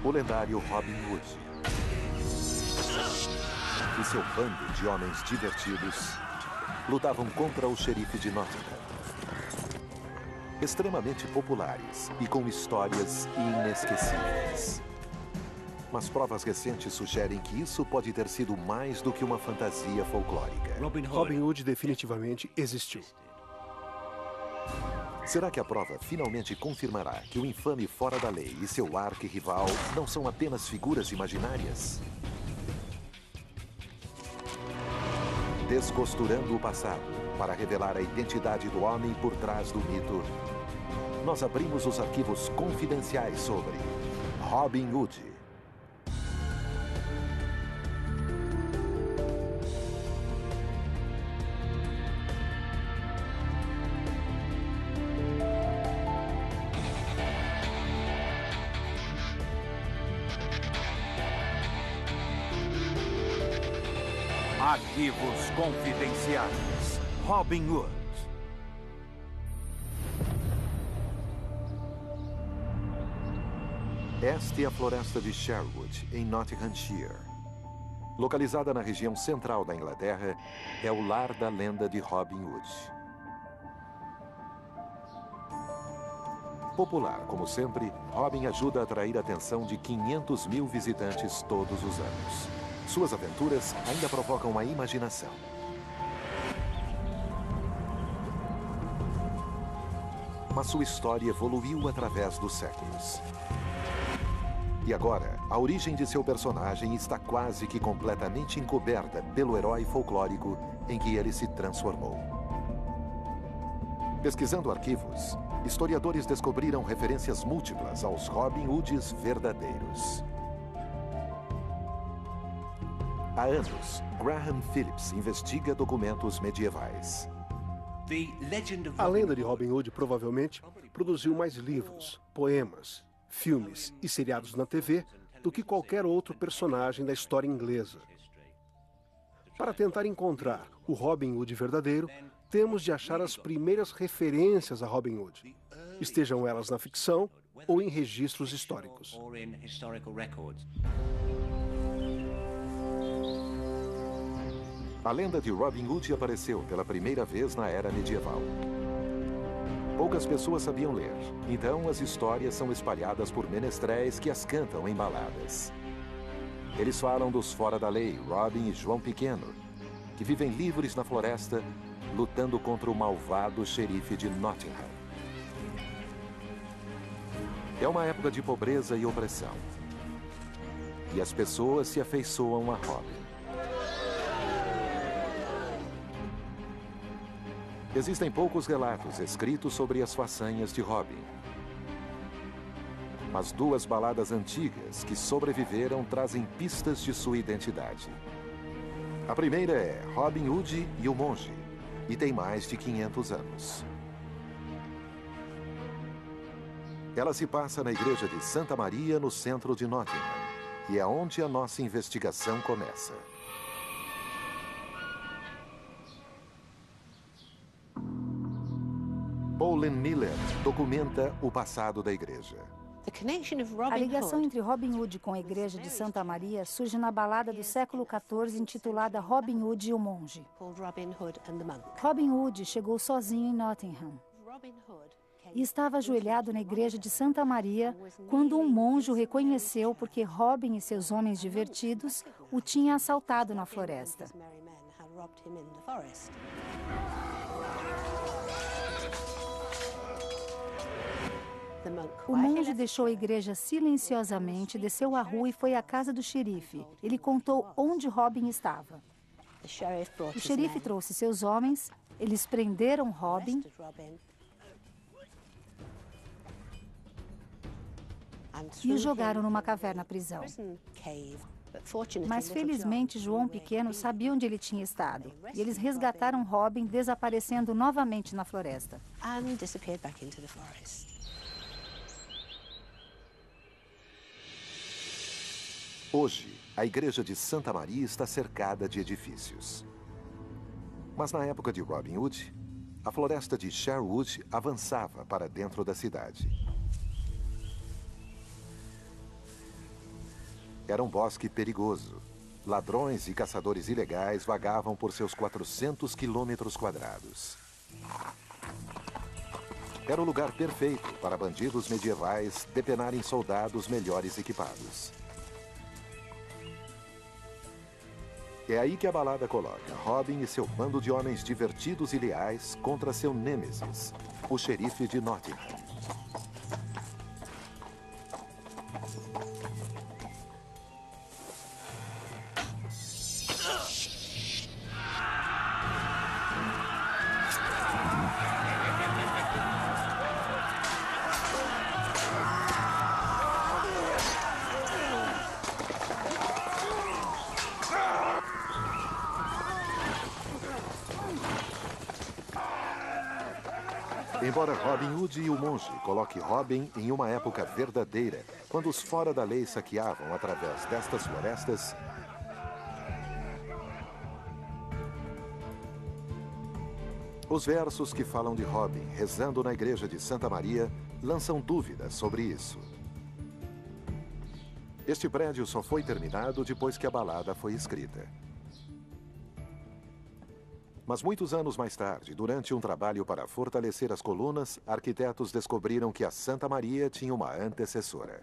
O lendário Robin Hood e seu bando de homens divertidos lutavam contra o xerife de Nottingham. Extremamente populares e com histórias inesquecíveis. Mas provas recentes sugerem que isso pode ter sido mais do que uma fantasia folclórica. Robin Hood definitivamente existiu. Será que a prova finalmente confirmará que o infame fora da lei e seu arquirrival não são apenas figuras imaginárias? Descosturando o passado para revelar a identidade do homem por trás do mito, nós abrimos os arquivos confidenciais sobre Robin Hood. Arquivos confidenciais. Robin Hood. Esta é a floresta de Sherwood, em Nottinghamshire. Localizada na região central da Inglaterra, é o lar da lenda de Robin Hood. Popular, como sempre, Robin ajuda a atrair a atenção de 500 mil visitantes todos os anos. Suas aventuras ainda provocam a imaginação. Mas sua história evoluiu através dos séculos. E agora, a origem de seu personagem está quase que completamente encoberta pelo herói folclórico em que ele se transformou. Pesquisando arquivos, historiadores descobriram referências múltiplas aos Robin Hoods verdadeiros. Há anos, Graham Phillips investiga documentos medievais. A lenda de Robin Hood provavelmente produziu mais livros, poemas, filmes e seriados na TV do que qualquer outro personagem da história inglesa. Para tentar encontrar o Robin Hood verdadeiro, temos de achar as primeiras referências a Robin Hood, estejam elas na ficção ou em registros históricos. A lenda de Robin Hood apareceu pela primeira vez na era medieval. Poucas pessoas sabiam ler, então as histórias são espalhadas por menestréis que as cantam em baladas. Eles falam dos fora da lei, Robin e João Pequeno, que vivem livres na floresta, lutando contra o malvado xerife de Nottingham. É uma época de pobreza e opressão. E as pessoas se afeiçoam a Robin. Existem poucos relatos escritos sobre as façanhas de Robin. Mas duas baladas antigas que sobreviveram trazem pistas de sua identidade. A primeira é Robin Hood e o Monge, e tem mais de 500 anos. Ela se passa na igreja de Santa Maria, no centro de Nottingham, e é onde a nossa investigação começa. Pauline Miller documenta o passado da igreja. A ligação entre Robin Hood com a igreja de Santa Maria surge na balada do século XIV intitulada Robin Hood e o Monge. Robin Hood chegou sozinho em Nottingham e estava ajoelhado na igreja de Santa Maria quando um monge o reconheceu porque Robin e seus homens divertidos o tinham assaltado na floresta. O monge deixou a igreja silenciosamente, desceu a rua e foi à casa do xerife. Ele contou onde Robin estava. O xerife trouxe seus homens, eles prenderam Robin e o jogaram numa caverna-prisão. Mas felizmente João Pequeno sabia onde ele tinha estado. E eles resgataram Robin, desaparecendo novamente na floresta. Hoje, a igreja de Santa Maria está cercada de edifícios. Mas na época de Robin Hood, a floresta de Sherwood avançava para dentro da cidade. Era um bosque perigoso. Ladrões e caçadores ilegais vagavam por seus 400 quilômetros quadrados. Era o lugar perfeito para bandidos medievais depenarem soldados melhores equipados. É aí que a balada coloca Robin e seu bando de homens divertidos e leais contra seu nêmesis, o xerife de Nottingham. Embora Robin Hood e o monge coloque Robin em uma época verdadeira, quando os fora da lei saqueavam através destas florestas, os versos que falam de Robin rezando na igreja de Santa Maria lançam dúvidas sobre isso. Este prédio só foi terminado depois que a balada foi escrita. Mas muitos anos mais tarde, durante um trabalho para fortalecer as colunas, arquitetos descobriram que a Santa Maria tinha uma antecessora.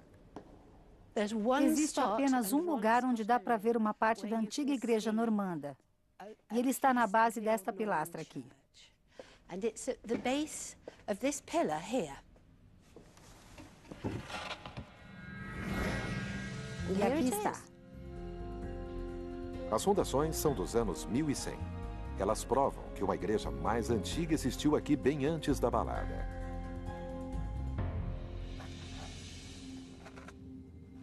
Existe apenas um lugar onde dá para ver uma parte da antiga igreja normanda. E ele está na base desta pilastra aqui. E aqui está. As fundações são dos anos 1100. Elas provam que uma igreja mais antiga existiu aqui bem antes da balada.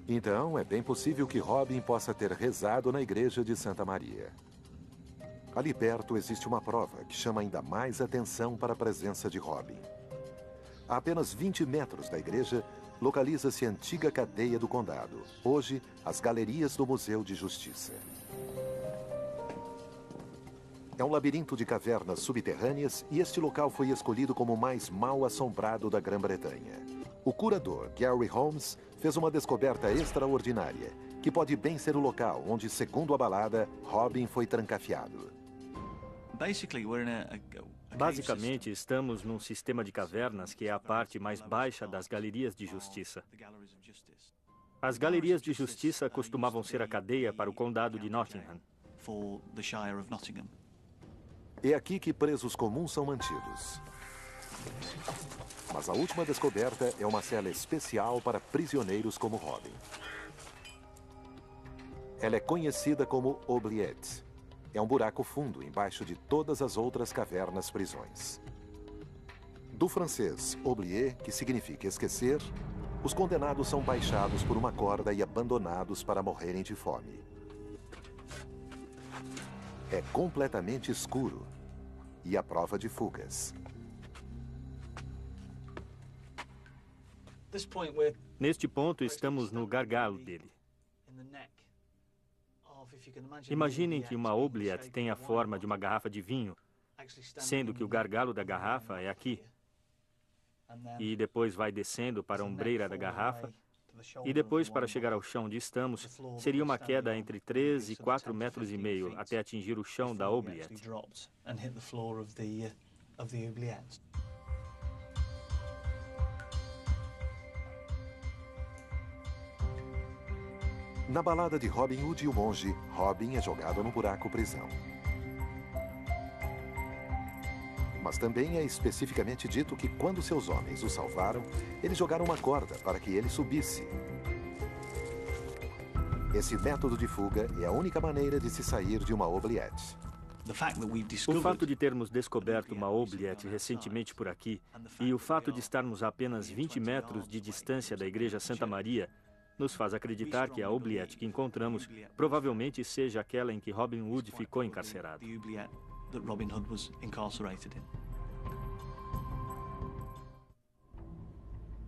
Então, é bem possível que Robin possa ter rezado na igreja de Santa Maria. Ali perto existe uma prova que chama ainda mais atenção para a presença de Robin. A apenas 20 metros da igreja, localiza-se a antiga cadeia do condado, hoje as galerias do Museu de Justiça. É um labirinto de cavernas subterrâneas e este local foi escolhido como o mais mal assombrado da Grã-Bretanha. O curador, Gary Holmes, fez uma descoberta extraordinária, que pode bem ser o local onde, segundo a balada, Robin foi trancafiado. Basicamente, estamos num sistema de cavernas que é a parte mais baixa das galerias de justiça. As galerias de justiça costumavam ser a cadeia para o condado de Nottingham. É aqui que presos comuns são mantidos. Mas a última descoberta é uma cela especial para prisioneiros como Robin. Ela é conhecida como oubliette. É um buraco fundo embaixo de todas as outras cavernas-prisões. Do francês oublier, que significa esquecer, os condenados são baixados por uma corda e abandonados para morrerem de fome. É completamente escuro e a prova de fugas. Neste ponto, estamos no gargalo dele. Imaginem que uma oubliette tem a forma de uma garrafa de vinho, sendo que o gargalo da garrafa é aqui. E depois vai descendo para a ombreira da garrafa. E depois, para chegar ao chão onde estamos, seria uma queda entre 3 e 4,5 metros até atingir o chão da oubliette. Na balada de Robin Hood e o monge, Robin é jogado no buraco prisão. Mas também é especificamente dito que quando seus homens o salvaram, eles jogaram uma corda para que ele subisse. Esse método de fuga é a única maneira de se sair de uma oubliette. O fato de termos descoberto uma oubliette recentemente por aqui e o fato de estarmos a apenas 20 metros de distância da igreja Santa Maria nos faz acreditar que a oubliette que encontramos provavelmente seja aquela em que Robin Hood ficou encarcerado.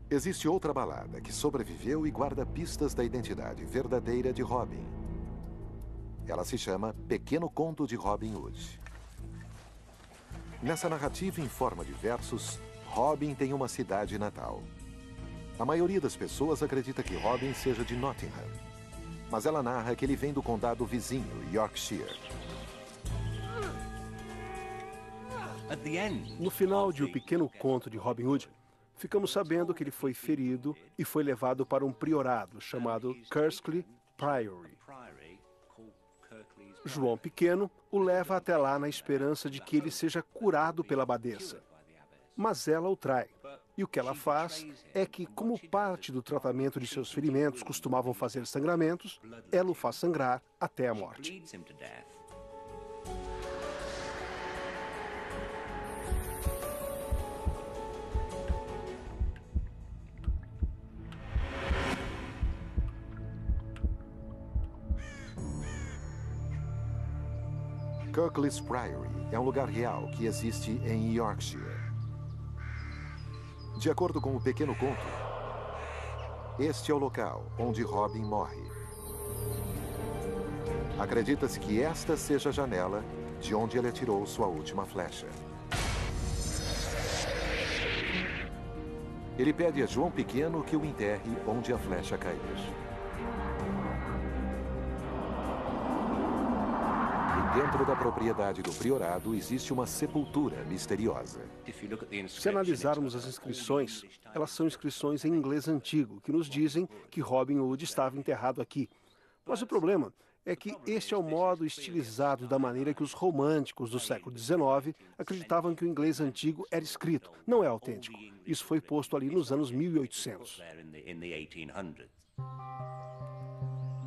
Existe outra balada que sobreviveu e guarda pistas da identidade verdadeira de Robin. Ela se chama Pequeno Conto de Robin Hood. Nessa narrativa em forma de versos, Robin tem uma cidade natal. A maioria das pessoas acredita que Robin seja de Nottingham. mas ela narra que ele vem do condado vizinho, Yorkshire. No final de O Pequeno Conto de Robin Hood, ficamos sabendo que ele foi ferido e foi levado para um priorado chamado Kerskley Priory. João Pequeno o leva até lá na esperança de que ele seja curado pela abadesa. Mas ela o trai. E o que ela faz é que, como parte do tratamento de seus ferimentos costumavam fazer sangramentos, ela o faz sangrar até a morte. Kerskley Priory é um lugar real que existe em Yorkshire. De acordo com o Pequeno Conto, este é o local onde Robin morre. Acredita-se que esta seja a janela de onde ele atirou sua última flecha. Ele pede a João Pequeno que o enterre onde a flecha cair. Dentro da propriedade do priorado existe uma sepultura misteriosa. Se analisarmos as inscrições, elas são inscrições em inglês antigo, que nos dizem que Robin Hood estava enterrado aqui. Mas o problema é que este é o modo estilizado da maneira que os românticos do século XIX acreditavam que o inglês antigo era escrito. Não é autêntico. Isso foi posto ali nos anos 1800.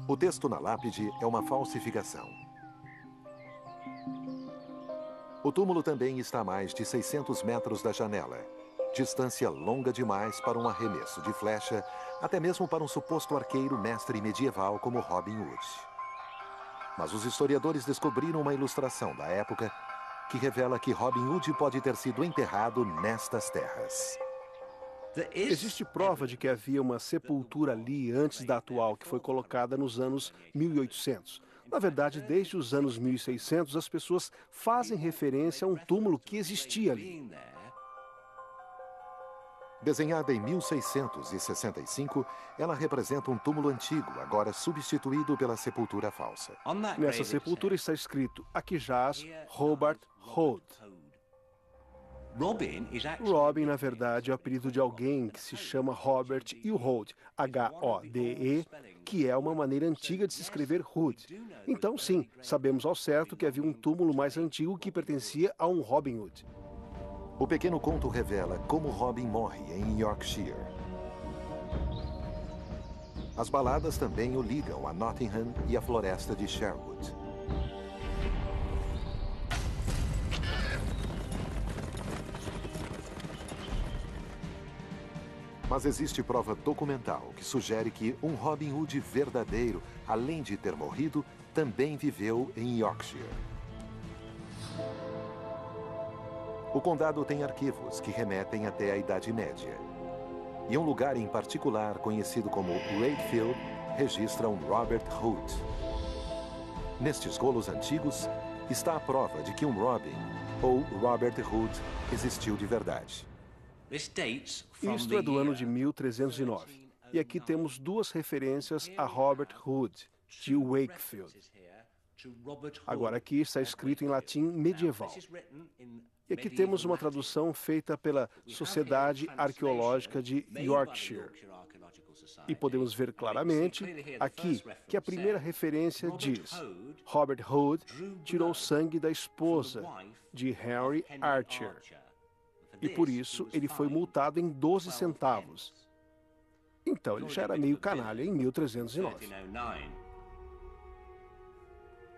O texto na lápide é uma falsificação. O túmulo também está a mais de 600 metros da janela. Distância longa demais para um arremesso de flecha, até mesmo para um suposto arqueiro mestre medieval como Robin Hood. Mas os historiadores descobriram uma ilustração da época que revela que Robin Hood pode ter sido enterrado nestas terras. Existe prova de que havia uma sepultura ali antes da atual, que foi colocada nos anos 1800. Na verdade, desde os anos 1600, as pessoas fazem referência a um túmulo que existia ali. Desenhada em 1665, ela representa um túmulo antigo, agora substituído pela sepultura falsa. Nessa sepultura está escrito: aqui jaz Robert Hood. Robin, na verdade, é o apelido de alguém que se chama Robert Hood, H-O-D-E, que é uma maneira antiga de se escrever Hood. Então, sim, sabemos ao certo que havia um túmulo mais antigo que pertencia a um Robin Hood. O Pequeno Conto revela como Robin morre em Yorkshire. As baladas também o ligam a Nottingham e a floresta de Sherwood. Mas existe prova documental que sugere que um Robin Hood verdadeiro, além de ter morrido, também viveu em Yorkshire. O condado tem arquivos que remetem até a Idade Média. E um lugar em particular, conhecido como Wakefield, registra um Robert Hood. Nestes rolos antigos está a prova de que um Robin, ou Robert Hood, existiu de verdade. Isto é do ano de 1309. E aqui temos duas referências a Robert Hood, de Wakefield. Agora aqui está escrito em latim medieval. E aqui temos uma tradução feita pela Sociedade Arqueológica de Yorkshire. E podemos ver claramente aqui que a primeira referência diz: Robert Hood tirou sangue da esposa de Henry Archer. E por isso ele foi multado em 12 centavos. Então ele já era meio canalha em 1309.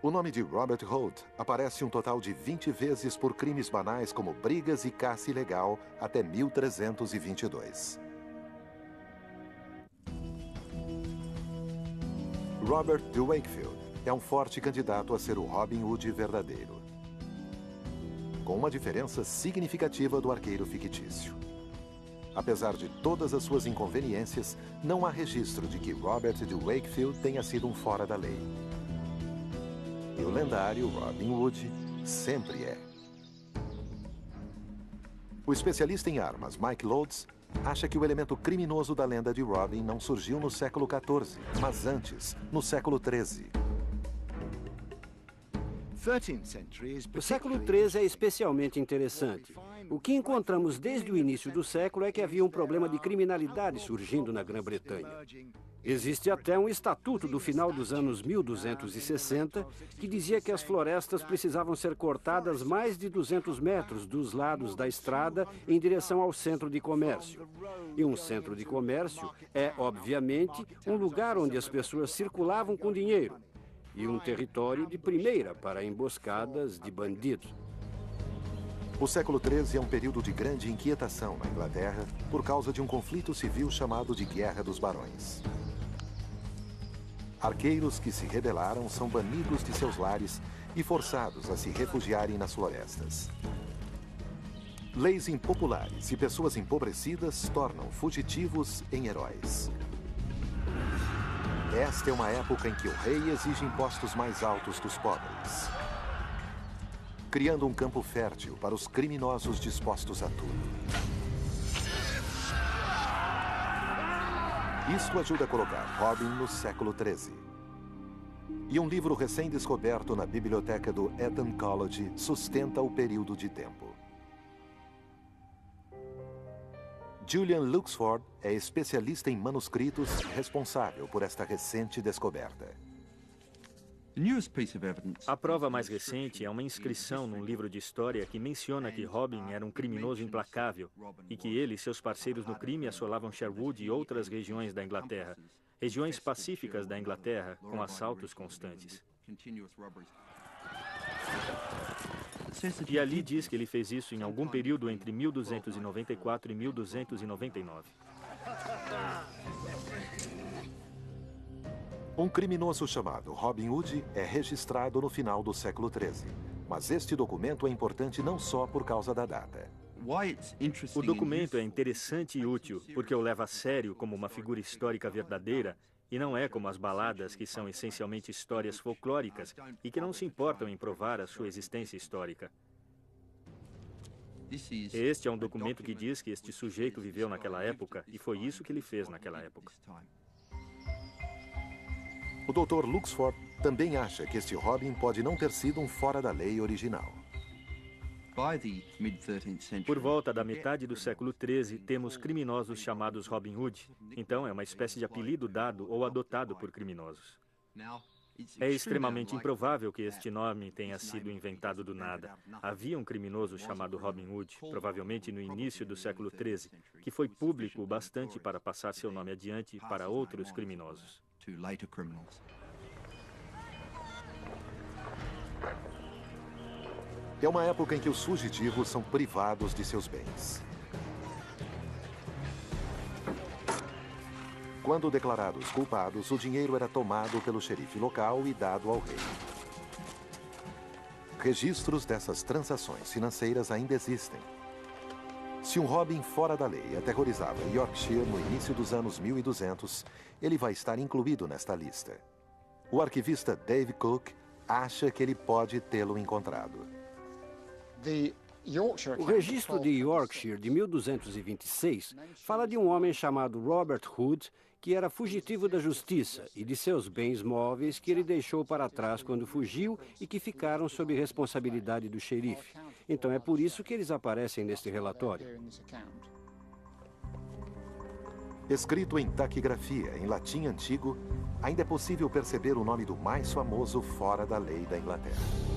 O nome de Robert Hood aparece um total de 20 vezes por crimes banais como brigas e caça ilegal até 1322. Robert de Wakefield é um forte candidato a ser o Robin Hood verdadeiro, com uma diferença significativa do arqueiro fictício. Apesar de todas as suas inconveniências, não há registro de que Robert de Wakefield tenha sido um fora da lei. E o lendário Robin Hood sempre é. O especialista em armas Mike Lodes acha que o elemento criminoso da lenda de Robin não surgiu no século XIV, mas antes, no século XIII. O século XIII é especialmente interessante. O que encontramos desde o início do século é que havia um problema de criminalidade surgindo na Grã-Bretanha. Existe até um estatuto do final dos anos 1260 que dizia que as florestas precisavam ser cortadas mais de 200 metros dos lados da estrada em direção ao centro de comércio. E um centro de comércio é, obviamente, um lugar onde as pessoas circulavam com dinheiro e um território de primeira para emboscadas de bandidos. O século XIII é um período de grande inquietação na Inglaterra por causa de um conflito civil chamado de Guerra dos Barões. Arqueiros que se rebelaram são banidos de seus lares e forçados a se refugiarem nas florestas. Leis impopulares e pessoas empobrecidas tornam fugitivos em heróis. Esta é uma época em que o rei exige impostos mais altos dos pobres, criando um campo fértil para os criminosos dispostos a tudo. Isto ajuda a colocar Robin no século XIII. E um livro recém-descoberto na biblioteca do Eton College sustenta o período de tempo. Julian Luxford é especialista em manuscritos responsável por esta recente descoberta. A prova mais recente é uma inscrição num livro de história que menciona que Robin era um criminoso implacável e que ele e seus parceiros no crime assolavam Sherwood e outras regiões da Inglaterra, regiões pacíficas da Inglaterra, com assaltos constantes. E ali diz que ele fez isso em algum período entre 1294 e 1299. Um criminoso chamado Robin Hood é registrado no final do século XIII. Mas este documento é importante não só por causa da data. O documento é interessante e útil porque o leva a sério como uma figura histórica verdadeira e não é como as baladas, que são essencialmente histórias folclóricas e que não se importam em provar a sua existência histórica. Este é um documento que diz que este sujeito viveu naquela época e foi isso que ele fez naquela época. O Dr. Luxford também acha que este Robin pode não ter sido um fora-da-lei original. Por volta da metade do século XIII, temos criminosos chamados Robin Hood. Então, é uma espécie de apelido dado ou adotado por criminosos. É extremamente improvável que este nome tenha sido inventado do nada. Havia um criminoso chamado Robin Hood, provavelmente no início do século XIII, que foi público o bastante para passar seu nome adiante para outros criminosos. É uma época em que os fugitivos são privados de seus bens. Quando declarados culpados, o dinheiro era tomado pelo xerife local e dado ao rei. Registros dessas transações financeiras ainda existem. Se um Robin fora da lei aterrorizava Yorkshire no início dos anos 1200, ele vai estar incluído nesta lista. O arquivista Dave Cook acha que ele pode tê-lo encontrado. O registro de Yorkshire de 1226 fala de um homem chamado Robert Hood, que era fugitivo da justiça, e de seus bens móveis que ele deixou para trás quando fugiu e que ficaram sob responsabilidade do xerife. Então é por isso que eles aparecem neste relatório. Escrito em taquigrafia, em latim antigo, ainda é possível perceber o nome do mais famoso fora da lei da Inglaterra.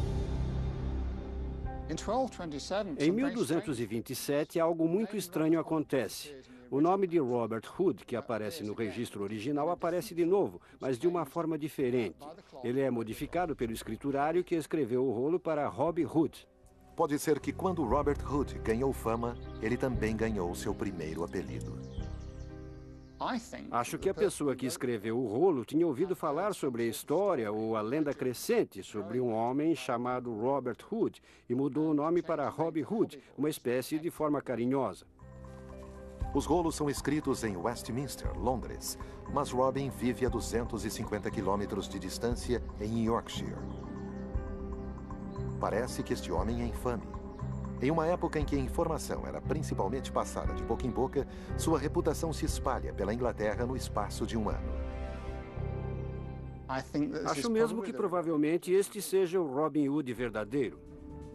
Em 1227, algo muito estranho acontece. O nome de Robert Hood, que aparece no registro original, aparece de novo, mas de uma forma diferente. Ele é modificado pelo escriturário que escreveu o rolo para Robin Hood. Pode ser que quando Robert Hood ganhou fama, ele também ganhou seu primeiro apelido. Acho que a pessoa que escreveu o rolo tinha ouvido falar sobre a história ou a lenda crescente sobre um homem chamado Robert Hood e mudou o nome para Robin Hood, uma espécie de forma carinhosa. Os rolos são escritos em Westminster, Londres, mas Robin vive a 250 quilômetros de distância em Yorkshire. Parece que este homem é infame. Em uma época em que a informação era principalmente passada de boca em boca, sua reputação se espalha pela Inglaterra no espaço de um ano. Acho mesmo que provavelmente este seja o Robin Hood verdadeiro.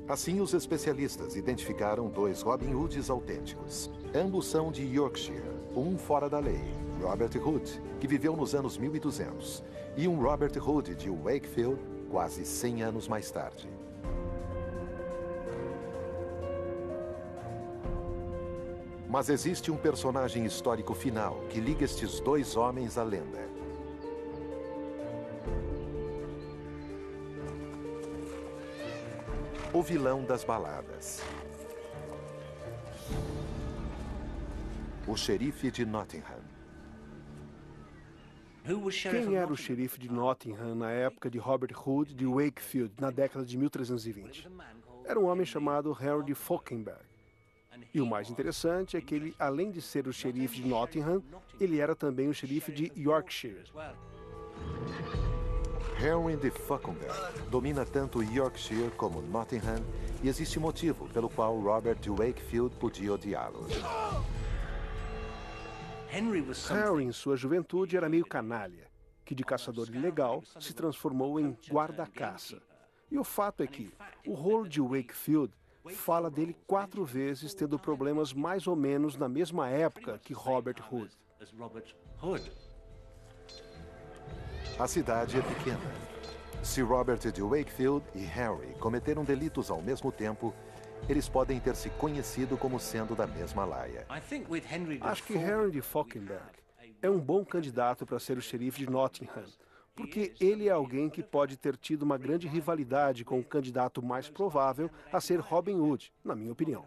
Assim, os especialistas identificaram 2 Robin Hoods autênticos. Ambos são de Yorkshire, um fora da lei, Robert Hood, que viveu nos anos 1200, e um Robert Hood de Wakefield, quase 100 anos mais tarde. Mas existe um personagem histórico final que liga estes 2 homens à lenda. O vilão das baladas. O xerife de Nottingham. Quem era o xerife de Nottingham na época de Robert Hood de Wakefield, na década de 1320? Era um homem chamado Henry de Falkenberg. E o mais interessante é que ele, além de ser o xerife de Nottingham, ele era também o xerife de Yorkshire. Henry de Falkenberg domina tanto Yorkshire como Nottingham e existe motivo pelo qual Robert de Wakefield podia odiá-lo. Henry, em sua juventude, era meio canalha, que de caçador ilegal se transformou em guarda-caça. E o fato é que o rolo de Wakefield fala dele 4 vezes, tendo problemas mais ou menos na mesma época que Robert Hood. A cidade é pequena. Se Robert de Wakefield e Henry cometeram delitos ao mesmo tempo, eles podem ter se conhecido como sendo da mesma laia. Acho que Henry de Falkenberg é um bom candidato para ser o xerife de Nottingham, porque ele é alguém que pode ter tido uma grande rivalidade com o candidato mais provável a ser Robin Hood, na minha opinião.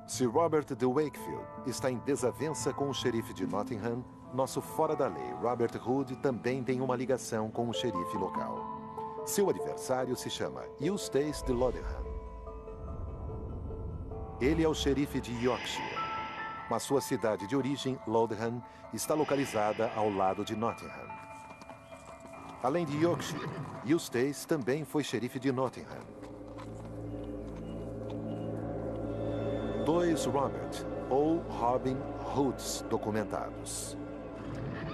Se Robert de Wakefield está em desavença com o xerife de Nottingham, nosso fora da lei, Robert Hood, também tem uma ligação com o xerife local. Seu adversário se chama Eustace de Lottingham. Ele é o xerife de Yorkshire, mas sua cidade de origem, Lottingham, está localizada ao lado de Nottingham. Além de Yorkshire, Eustace também foi xerife de Nottingham. 2 Robert, ou Robin Hoods documentados.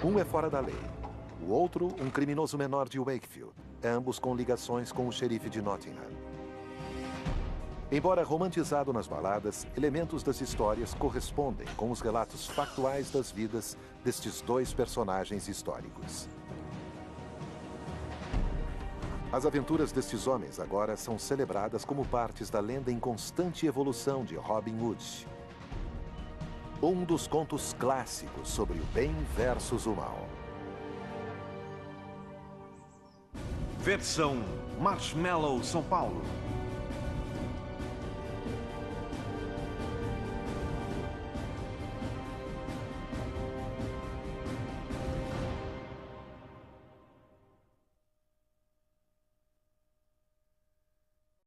Um é fora da lei, o outro um criminoso menor de Wakefield, ambos com ligações com o xerife de Nottingham. Embora romantizado nas baladas, elementos das histórias correspondem com os relatos factuais das vidas destes 2 personagens históricos. As aventuras destes homens agora são celebradas como partes da lenda em constante evolução de Robin Hood. Um dos contos clássicos sobre o bem versus o mal. Versão Marshmallow São Paulo.